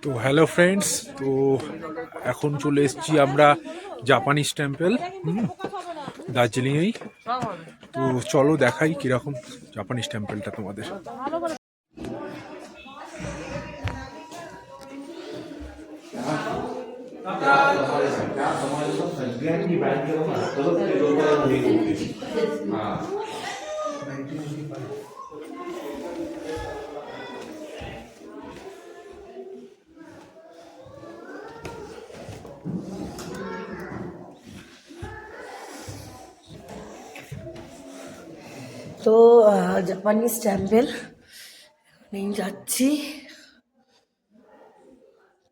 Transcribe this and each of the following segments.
তো hello friends, তো এখন চলে এসেছি আমরা জাপানিজ টেম্পল দার্জিলিংয়েই। তো চলো দেখাই কিরকম জাপানিজ টেম্পলটা তোমাদের। তো জাপানিজ টেম্পল নিয়ে যাচ্ছি।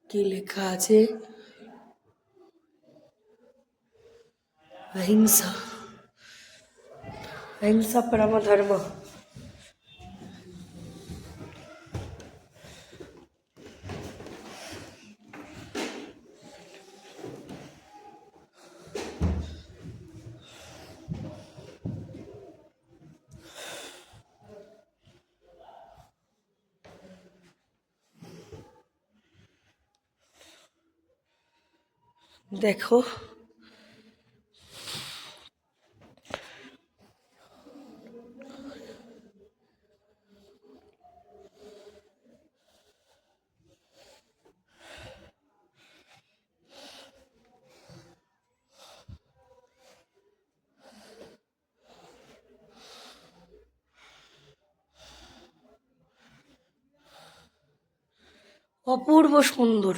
কি লেখা আছে? অহিংসা, অহিংসা পরমো ধর্ম। দেখো অপূর্ব সুন্দর,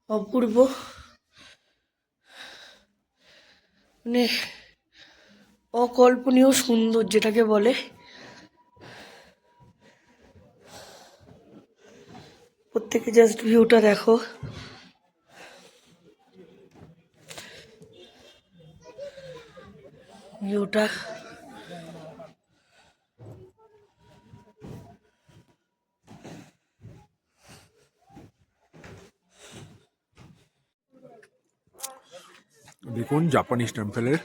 অপূর্ব, মানে অকল্পনীয় সুন্দর যেটাকে বলে। প্রত্যেকে জাস্ট ভিউটা দেখো। ভিউটা দেখুন জাপানিজ টেম্পলের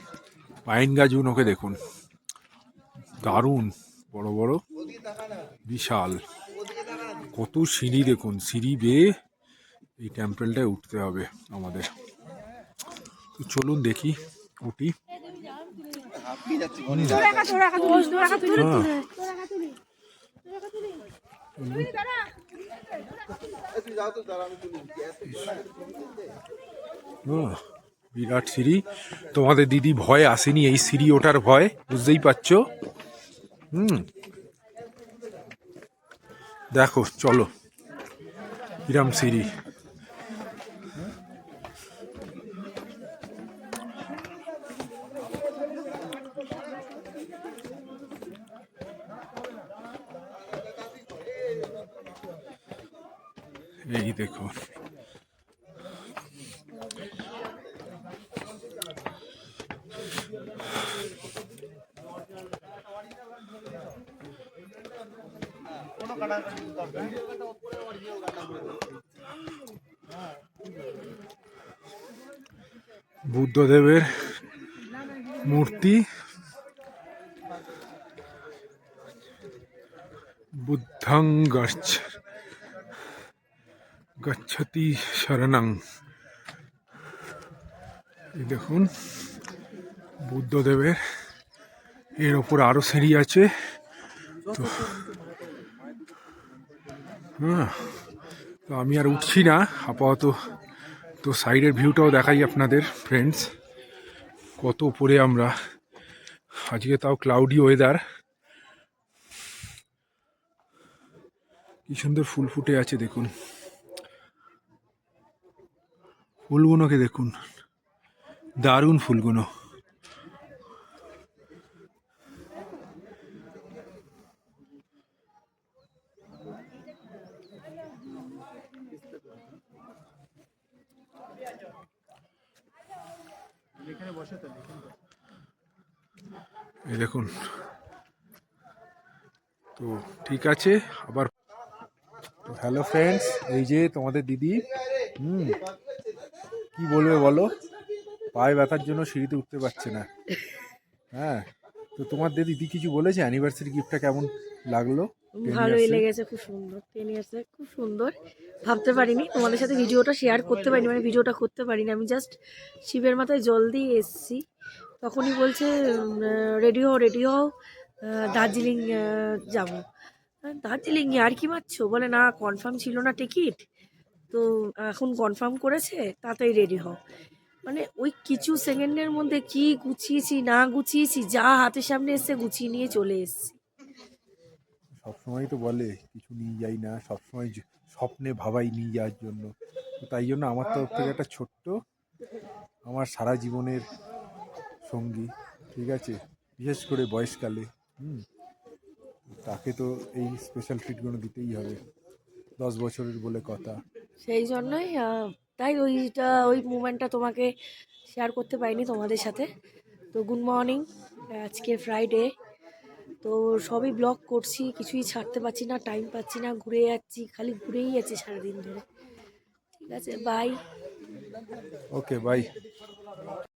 পাইন গাছগুলোকে দেখুন, দারুণ বড় বড়, বিশাল। কত সিঁড়ি দেখুন, সিঁড়ি বেয়ে এই টেম্পলটায় উঠতে হবে আমাদের। তো চলুন দেখি, উঠি। বিরাট সিঁড়ি। তোমাদের দিদি ভয় আসেনি এই সিঁড়ি ওঠার ভয়, বুঝতেই পারছো। দেখো চলো কিরম সিঁড়ি। এই দেখো, বুদ্ধদেবের মূর্তি, বুদ্ধং গচ্ছতি শরণং। এই দেখুন বুদ্ধদেবের, এর ওপর আরো সিঁড়ি আছে। তো তো আমি আর উঠছি না আপাতত। তো সাইডের ভিউটাও দেখাই আপনাদের ফ্রেন্ডস, কত উপরে আমরা। আজকে তাও ক্লাউডি ওয়েদার, কি সুন্দর ফুল ফুটে আছে দেখুন, ফুলগুলোকে দেখুন, দারুণ ফুলগুলো। এই দেখুন। তো ঠিক আছে, আবার হ্যালো ফ্রেন্ডস, এই যে তোমাদের দিদি। কি বলবে বলো, পায়ে ব্যথার জন্য সিঁড়িতে উঠতে পারছে না। হ্যাঁ, তো তোমার দিদি কিছু বলেছে? অ্যানিভার্সারি গিফটটা কেমন লাগলো? ভালোই লেগেছে, খুব সুন্দর। 10 ইয়ার্সে খুব সুন্দর। ভাবতে পারিনি তোমাদের সাথে ভিডিওটা শেয়ার করতে পারিনি, মানে ভিডিওটা করতে পারিনি। আমি জাস্ট শিবের মাথায় জল দিয়ে এসেছি, তখনই বলছে রেডি হও রেডি হও, দার্জিলিং যাবো। দার্জিলিং আর কি মারছো, বলে না কনফার্ম ছিল না টিকিট, তো এখন কনফার্ম করেছে, তাড়াতাড়ি রেডি হও। মানে ওই কিছু সেকেন্ডের মধ্যে কি গুছিয়েছি না গুছিয়েছি, যা হাতের সামনে এসে গুছিয়ে নিয়ে চলে এসেছি। সবসময় তো বলে কিছু নিয়ে যাই না, সবসময় স্বপ্নে ভাবাই নিয়ে যাওয়ার জন্য। তো তাই জন্য আমার তরফ থেকে একটা ছোট্ট, আমার সারা জীবনের সঙ্গী, ঠিক আছে, বিশেষ করে বয়সকালে, তাকে তো এই স্পেশাল ট্রিটগুলো দিতেই হবে। 10 বছরের বলে কথা। সেই জন্যই তাই ওই মুমেন্টটা তোমাকে শেয়ার করতে পারিনি তোমাদের সাথে। তো গুড মর্নিং, আজকে ফ্রাইডে, তো সবই ব্লগ করছি, কিছুই ছাড়তে পারছি না, টাইম পাচ্ছি না, ঘুরে যাচ্ছি, খালি ঘুরেই যাচ্ছি সারাদিন ধরে। ঠিক আছে, বাই। Okay, by.